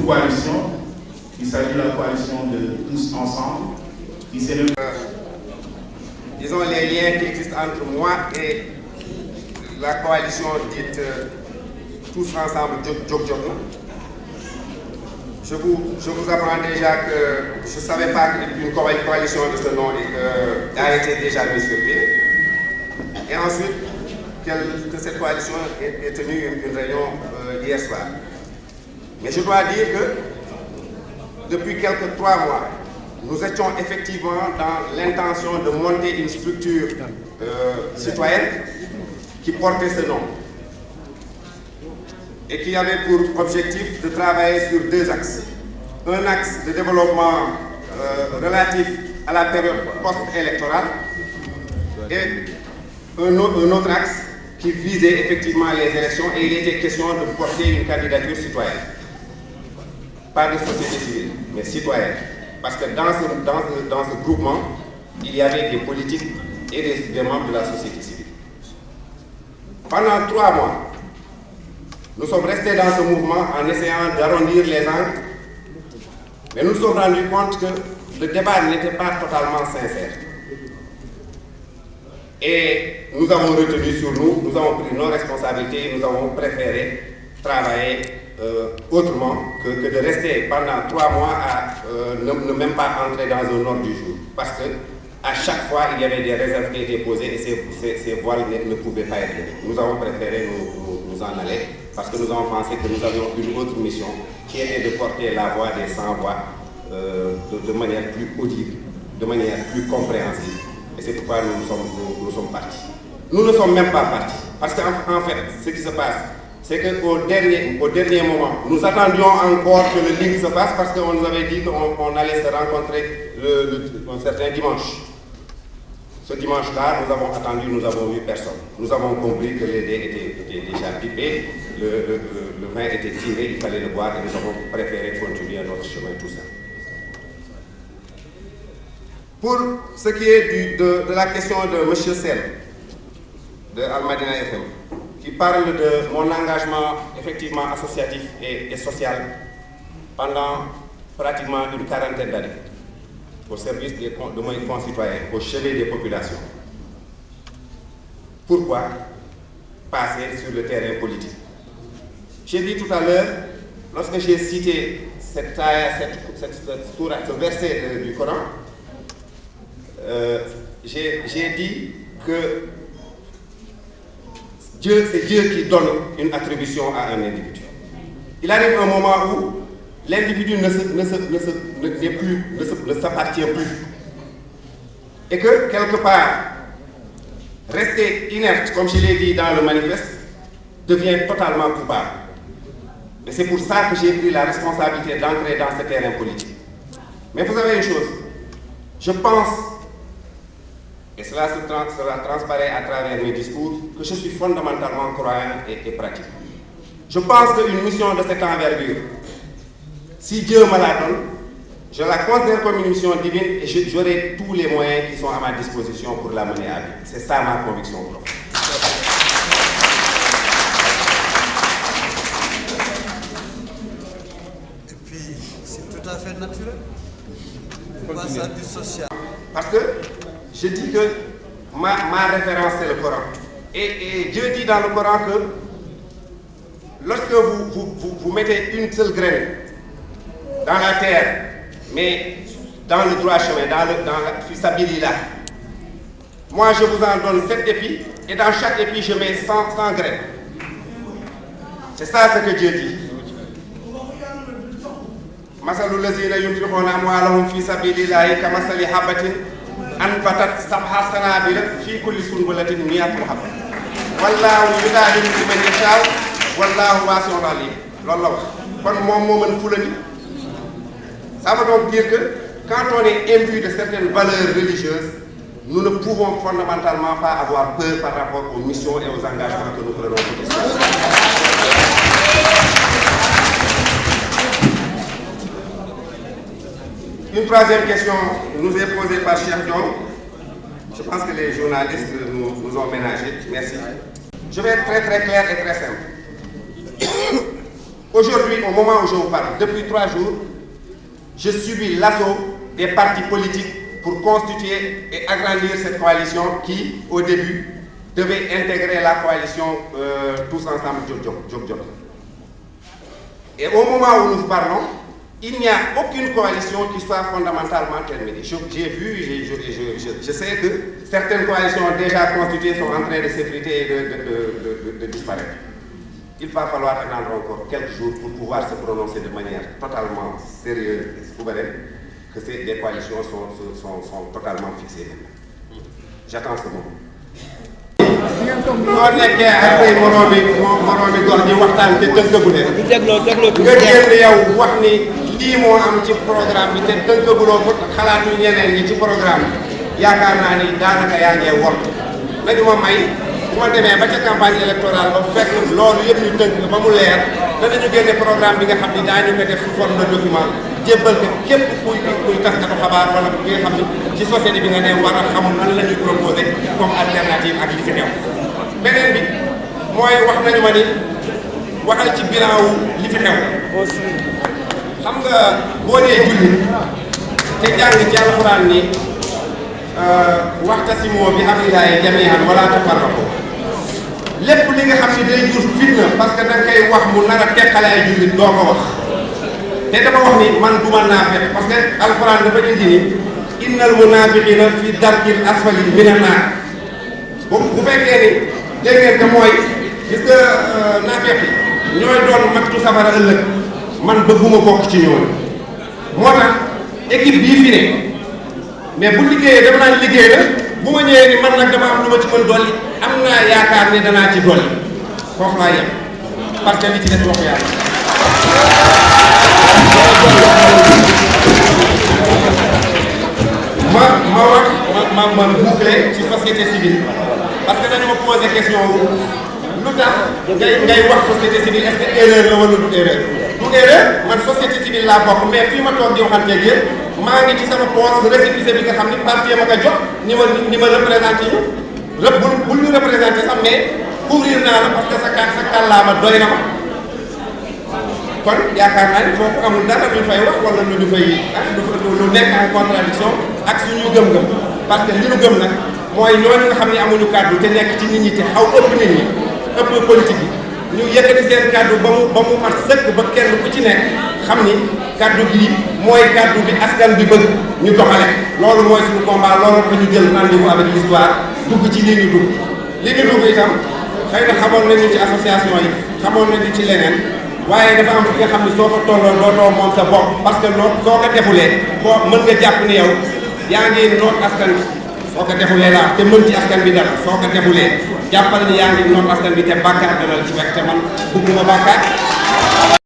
autre coalition. Il s'agit de la coalition de Tous Ensemble. Disons les liens qui existent entre moi et la coalition dite Tous Ensemble Djok. Je vous apprends déjà que je ne savais pas qu'une coalition de ce nom a été déjà mise sur pied. Et ensuite, que cette coalition ait tenu une réunion hier soir. Mais je dois dire que depuis quelques 3 mois, nous étions effectivement dans l'intention de monter une structure citoyenne qui portait ce nom et qui avait pour objectif de travailler sur 2 axes. Un axe de développement relatif à la période post-électorale et un autre axe qui visait effectivement les élections, et il était question de porter une candidature citoyenne. Pas de société civile, mais citoyenne. Parce que dans ce groupement, il y avait des politiques et des membres de la société civile. Pendant 3 mois, nous sommes restés dans ce mouvement en essayant d'arrondir les angles, mais nous nous sommes rendus compte que le débat n'était pas totalement sincère. Et nous avons retenu sur nous, nous avons pris nos responsabilités, nous avons préféré travailler autrement que de rester pendant 3 mois à ne même pas entrer dans un ordre du jour. Parce que à chaque fois, il y avait des réserves qui étaient posées et ces voiles ne pouvaient pas être levées. Nous avons préféré nous en aller parce que nous avons pensé que nous avions une autre mission qui était de porter la voix des sans-voix de manière plus audible, de manière plus compréhensible. Et c'est pourquoi nous sommes partis. Nous ne sommes même pas partis. Parce qu'en fait, ce qui se passe, c'est qu'au dernier moment, nous attendions encore que le link se passe parce qu'on nous avait dit qu'on allait se rencontrer un certain dimanche. Ce dimanche-là, nous avons attendu, nous avons vu personne. Nous avons compris que les dés étaient déjà pipés, le vin était tiré, il fallait le boire et nous avons préféré continuer notre chemin tout ça. Pour ce qui est de la question de M. Sel, de Al-Madina FM, qui parle de mon engagement effectivement associatif et social pendant pratiquement une 40aine d'années au service de mes concitoyens, au chevet des populations. Pourquoi passer sur le terrain politique? J'ai dit tout à l'heure, lorsque j'ai cité ce verset du Coran, j'ai dit que c'est Dieu qui donne une attribution à un individu. Il arrive un moment où l'individu ne s'appartient plus. Et que, quelque part, rester inerte, comme je l'ai dit dans le manifeste, devient totalement coupable. Et c'est pour ça que j'ai pris la responsabilité d'entrer dans ce terrain politique. Mais vous savez une chose, je pense, et cela transparaît à travers mes discours, que je suis fondamentalement croyant et pratique. Je pense qu'une mission de cette envergure, si Dieu me la donne, je la considère comme une mission divine et j'aurai tous les moyens qui sont à ma disposition pour la mener à bien. C'est ça ma conviction profonde. Et puis, c'est tout à fait naturel. Pourquoi ça du social? Parce que je dis que ma référence c'est le Coran. Et Dieu dit dans le Coran que lorsque vous mettez une seule graine dans la terre, mais dans le droit chemin, dans la fisabilillah, moi je vous en donne 7 épis, et dans chaque épi je mets 100 graines. C'est ça ce que Dieu dit. Masalul lazina yunfiquna amwalahum fi sabilillahi kamasali habatin anbatat sab'a sanabila fi kulli sunbulatin mi'atu habba wallahu yudahimu liman yasha wallahu wasi'un alim. Loolu la wax kon moom moo mën fulani. Ça veut donc dire que quand on est imbu de certaines valeurs religieuses, nous ne pouvons fondamentalement pas avoir peur par rapport aux missions et aux engagements que nous prenons pour les choses. Une troisième question nous est posée par Cheikh Diong. Je pense que les journalistes nous ont ménagé. Merci. Je vais être très clair et très simple. Aujourd'hui, au moment où je vous parle, depuis 3 jours, je subis l'assaut des partis politiques pour constituer et agrandir cette coalition qui, au début, devait intégrer la coalition Tous Ensemble Diop. Et au moment où nous parlons, il n'y a aucune coalition qui soit fondamentalement terminée. J'ai vu, je sais que certaines coalitions déjà constituées sont en train de s'effriter et de disparaître. Il va falloir attendre encore quelques jours pour pouvoir se prononcer de manière totalement sérieuse et souveraine que des coalitions sont totalement fixées. J'attends ce moment. soo nekkee ak say moroomi gox di waxtaan te tënkagule nga génn yow wax ni lii moo am ci programme bi te tënkaguloo ko xalaatu ñeneen ñi ci programme bi yaakaar naa ni daanaka yaa ngee wor nañu ma may bu ma demee ba ca campagne électorale ba fekk loolu yëpp ñu tënk ba mu leer danañu génne programme bi nga xam ni daañu ko def sous forme de document jébbal ko képp kuy taskatu xabaar wala bi nga xam ni ci société bi nga ne war a xamul nan la ñuy proposé comme alternative ak li fi teew beneen bi mooy wax nañu ma ni waxal ci bilan wu li fi xew xam nga boo dee julli te jàng ci alxuraan ni waxtasimoo bi hablillahi jamii'an wala tafarraqu lépp li nga xam ni day jur fitna parce que da nga koy wax mu nar a teqale ay jullit doo ko wax te dafa wax ni man duma naafiq parce que alxuraan dafa indi ni innal munaafiqiina fi darkil asfali minan naar bu fekkee ni dégg ngeen que mooy gis nga naafeq yi ñooy doon mattu safara ëllëg man bëgguma bokk ci ñoom moo tax équipe bii fi ne mais bu liggéeyee dama naan liggéey la bu ma ñëwee ni man nag dama am lu ma ci mën dolli am naa yaakaar ne danaa ci dolli foofu laa yem parce que li ci des waxu yàlla. ma boucler ci société civile parce que dañu ma posé question wu lu tax ngay wax société civile est-ce que erreur la wala du erreur du erreur man société civile laa bokk mais fii ma toog di waxanteeg yéen maa ngi ci sama poste récépissé bi nga xam ni parti ma ko jox ni ma représenté ñu bul ñu représenté sax mais couvrir naa la parce que sa kàllaama doy na ma kon yaakaar naa ni foofu amul dara lu ñu fay wax wala lu ñu fay lu nekk en contradiction ak suñuy gëm-gëm parce que li ñu gëm nag mooy ñooñu nga xam ne amuñu kàddu te nekk ci nit ñi te xaw ëpp nit ñi ëpp politique yi ñu yëkkati seen kàddu ba mu mat sëkk ba kenn ku ci nekk xam ni kàddu gi mooy kàddu bi askan bi bëgg ñu doxale loolu mooy suñu combat loolu ko ñu jël rendez-vous avec l'histoire dugg ci lii ñu dugg li ñu dugg itam xëy na xamoon nañu ci association yi xamoon nañu ci leneen waaye dafa am fi nga xam ne soo ko tolloo dootoo moom sa bopp parce que soo ko defulee boo mën nga jàpp ni yow yaa ngi noot askan bi soo ko defulee laa te mën ci askan bi dara soo ko defulee jàppal ni yaa ngi noot askan bi te bàkkaar dana la ci fekk te man bëgguma bàkkaar